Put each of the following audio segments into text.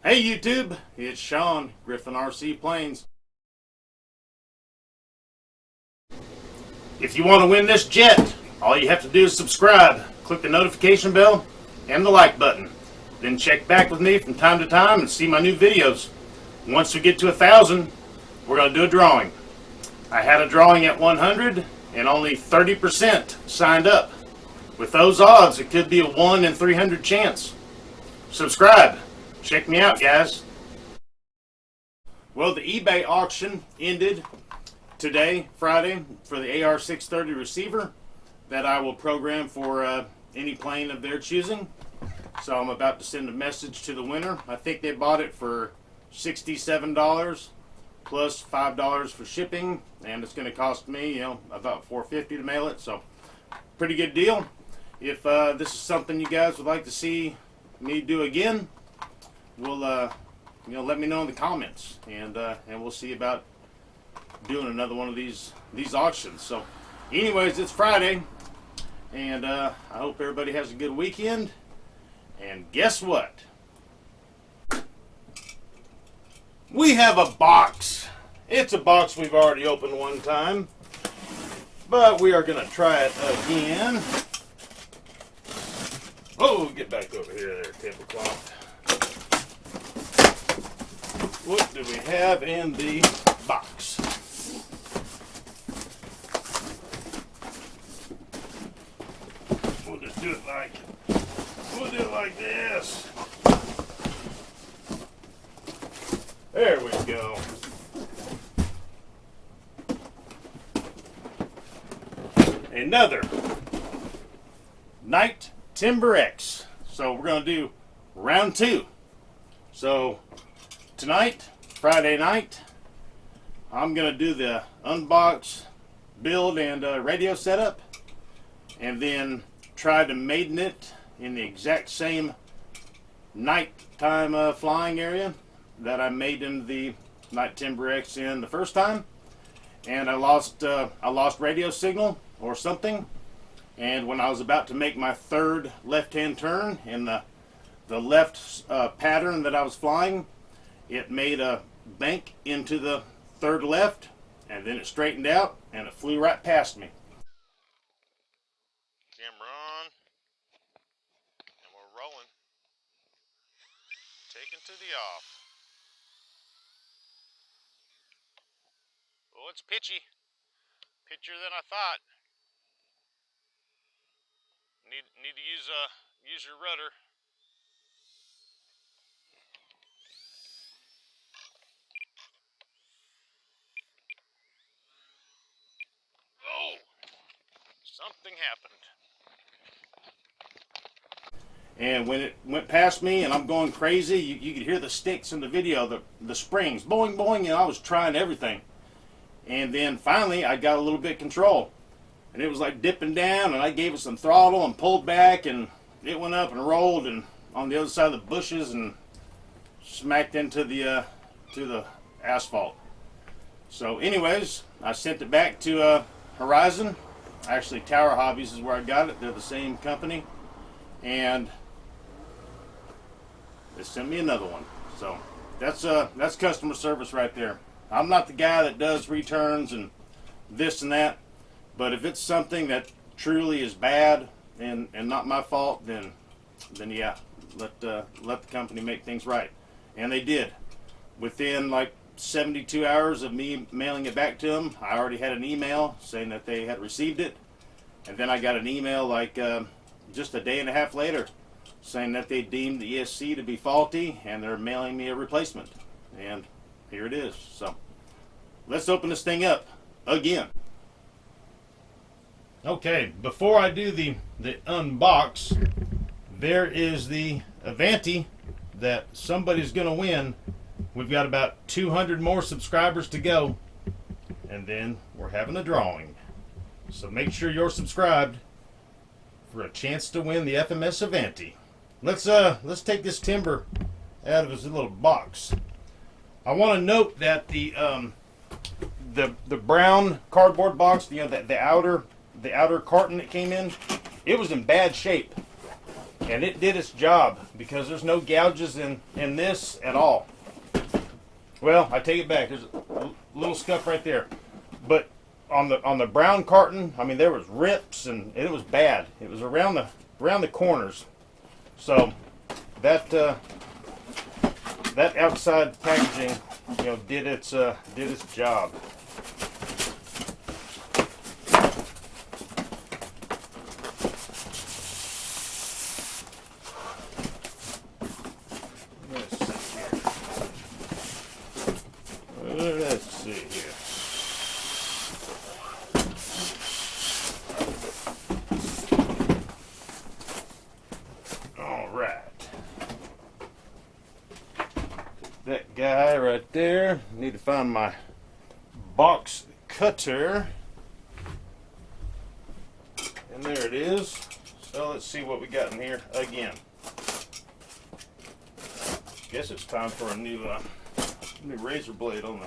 Hey YouTube, it's Sean, Griffin RC Planes. If you want to win this jet, all you have to do is subscribe, click the notification bell, and the like button. Then check back with me from time to time and see my new videos. Once we get to 1,000, we're going to do a drawing. I had a drawing at 100 and only 30% signed up. With those odds, it could be a 1 in 300 chance. Subscribe. Check me out, guys. Well, the eBay auction ended today, Friday, for the AR630 receiver that I will program for any plane of their choosing. So I'm about to send a message to the winner. I think they bought it for $67 plus $5 for shipping, and it's going to cost me, about $4.50 to mail it. So pretty good deal. If this is something you guys would like to see me do again, we'll let me know in the comments, and we'll see about doing another one of these auctions. So anyways, it's Friday, and I hope everybody has a good weekend. And guess what? We have a box. It's a box we've already opened one time, but we are going to try it again. Oh, get back over here there, tablecloth. What do we have in the box? We'll just do it like this. There we go. Another Night Timber X. So we're going to do round 2. So tonight, Friday night, I'm going to do the unbox, build, and radio setup, and then try to maiden it in the exact same nighttime flying area that I maidened the Night Timber X in the first time. And I lost radio signal or something, and when I was about to make my third left-hand turn in the left pattern that I was flying, it made a bank into the third left, and then it straightened out, and it flew right past me. Camera on, and we're rolling. Taken to the off. Oh, it's pitchy. Pitchier than I thought. Need to use your rudder. Oh, something happened. And when it went past me and I'm going crazy, you could hear the sticks in the video, the springs, boing, boing, and I was trying everything. And then finally I got a little bit of control. And it was like dipping down, and I gave it some throttle and pulled back, and it went up and rolled and on the other side of the bushes and smacked into the to the asphalt. So anyways, I sent it back to Horizon. Actually, Tower Hobbies is where I got it. They're the same company, and they sent me another one. So that's customer service right there. I'm not the guy that does returns and this and that, but if it's something that truly is bad and not my fault, then yeah, let the company make things right. And they did. Within like 72 hours of me mailing it back to them, I already had an email saying that they had received it, and then I got an email like just a day and a half later saying that they deemed the ESC to be faulty and they're mailing me a replacement. And here it is. So let's open this thing up again. Okay, before I do the unbox, there is the Avanti that somebody's going to win. We've got about 200 more subscribers to go, and then we're having a drawing. So make sure you're subscribed for a chance to win the FMS Avanti. Let's take this timber out of his little box. I want to note that the brown cardboard box, the outer carton it came in, it was in bad shape. And it did its job because there's no gouges in this at all. Well, I take it back. There's a little scuff right there. But on the brown carton, I mean, there was rips and it was bad. It was around the corners. So that that outside packaging, you know, did its job. Let's see here. All right. That guy right there. Need to find my box cutter. And there it is. So let's see what we got in here again. Guess it's time for a new razor blade on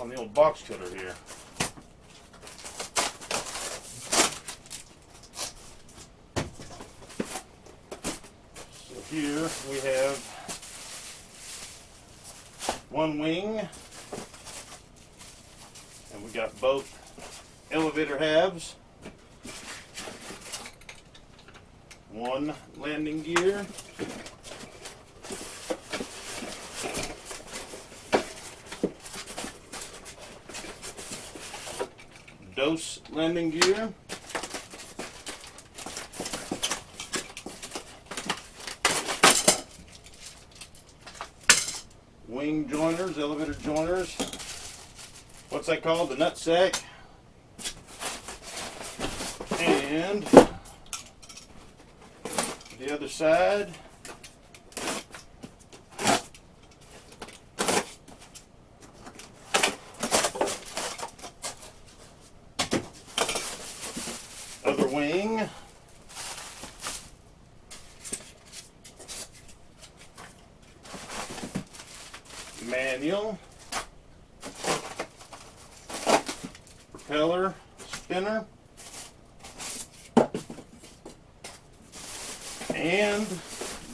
the old box cutter here. So here we have one wing, and we got both elevator halves, one landing gear, dose landing gear, wing joiners, elevator joiners, what's that called, the nut sack, and the other side, other wing, manual, propeller, spinner, and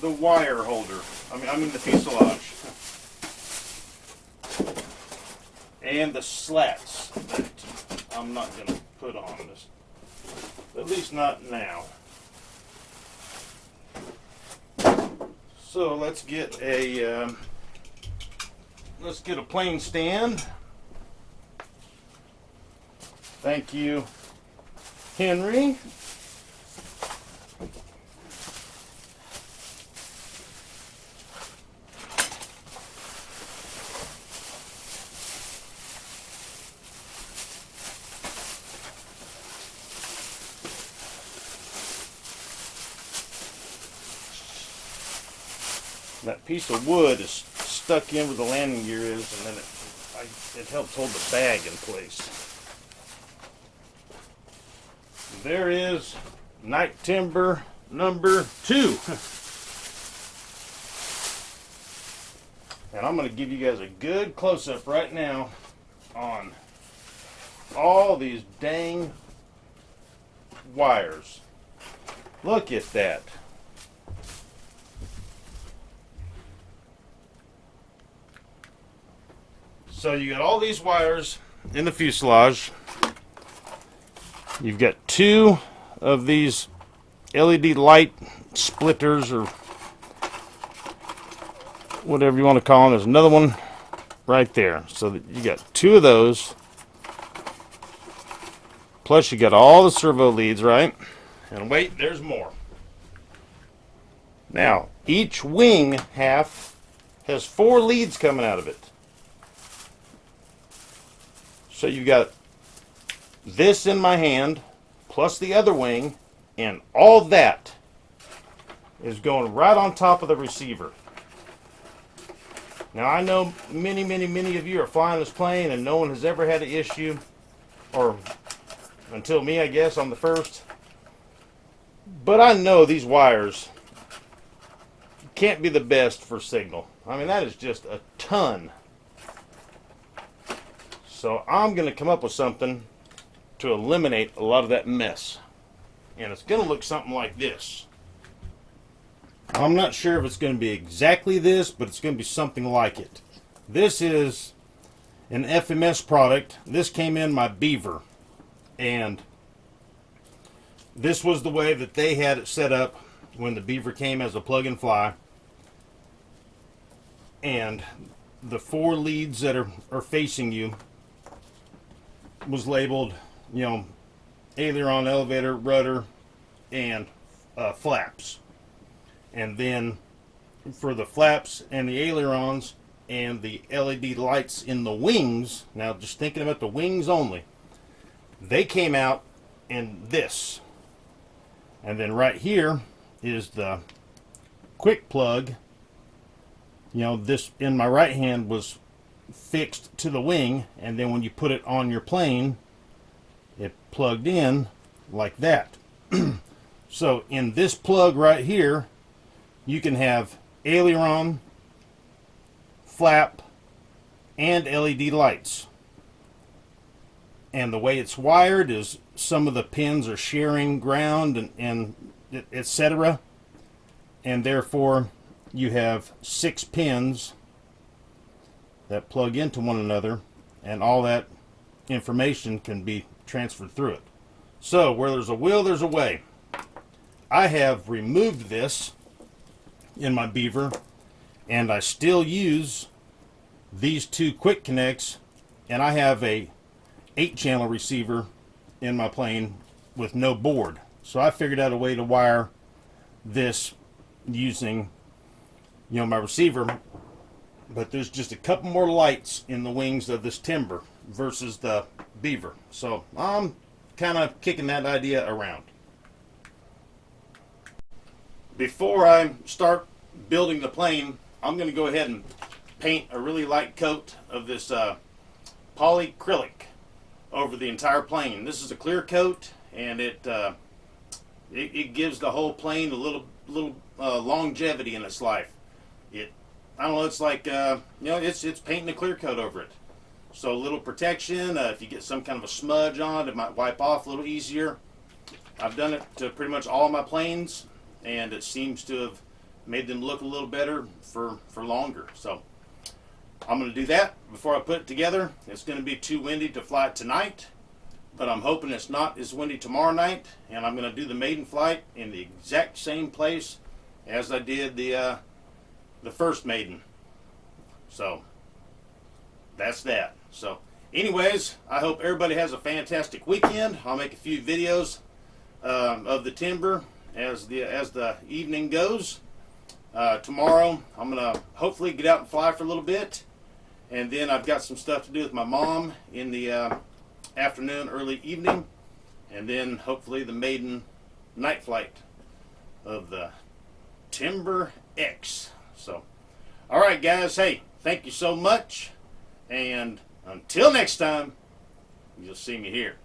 the wire holder. I mean the fuselage. And the slats that I'm not going to put on this. At least not now. So let's get a plane stand. Thank you, Henry. That piece of wood is stuck in where the landing gear is, and then it helps hold the bag in place. There is night timber number 2. And I'm going to give you guys a good close-up right now on all these dang wires. Look at that. So you got all these wires in the fuselage. You've got 2 of these LED light splitters, or whatever you want to call them. There's another one right there. So you got 2 of those. Plus you got all the servo leads, right? And wait, there's more. Now, each wing half has 4 leads coming out of it. So you got this in my hand, plus the other wing, and all that is going right on top of the receiver. Now I know many of you are flying this plane and no one has ever had an issue, or until me, I guess, on the first. But I know these wires can't be the best for signal. I mean, that is just a ton. So I'm going to come up with something to eliminate a lot of that mess. and it's going to look something like this. I'm not sure if it's going to be exactly this, but it's going to be something like it. This is an FMS product. This came in my Beaver, and this was the way that they had it set up when the Beaver came as a plug-and fly. And the 4 leads that are facing you was labeled, you know, aileron, elevator, rudder, and flaps. And then for the flaps and the ailerons and the LED lights in the wings, now just thinking about the wings only, they came out in this. And then right here is the quick plug. You know, this in my right hand was fixed to the wing, and then when you put it on your plane, it plugged in like that. So in this plug right here, you can have aileron, flap, and LED lights. And the way it's wired is some of the pins are sharing ground and etc. And therefore you have 6 pins that plug into one another, and all that information can be transferred through it. So where there's a will, there's a way. I have removed this in my Beaver, and I still use these 2 quick connects, and I have a 8-channel receiver in my plane with no board. So I figured out a way to wire this using, you know, my receiver, but there's just a couple more lights in the wings of this Timber versus the Beaver. So I'm kind of kicking that idea around. Before I start building the plane, I'm going to go ahead and paint a really light coat of this polyacrylic over the entire plane. This is a clear coat, and it gives the whole plane a little longevity in its life. I don't know, it's like you know, it's painting a clear coat over it. So a little protection. If you get some kind of a smudge on it, it might wipe off a little easier. I've done it to pretty much all my planes, and it seems to have made them look a little better for longer. So I'm going to do that before I put it together. It's going to be too windy to fly it tonight, but I'm hoping it's not as windy tomorrow night, and I'm going to do the maiden flight in the exact same place as I did the first maiden. So that's that. So anyways, I hope everybody has a fantastic weekend. I'll make a few videos of the Timber as the evening goes. Tomorrow I'm gonna hopefully get out and fly for a little bit, and then I've got some stuff to do with my mom in the afternoon, early evening, and then hopefully the maiden night flight of the Timber X. So alright guys, hey, thank you so much, and until next time, you'll see me here.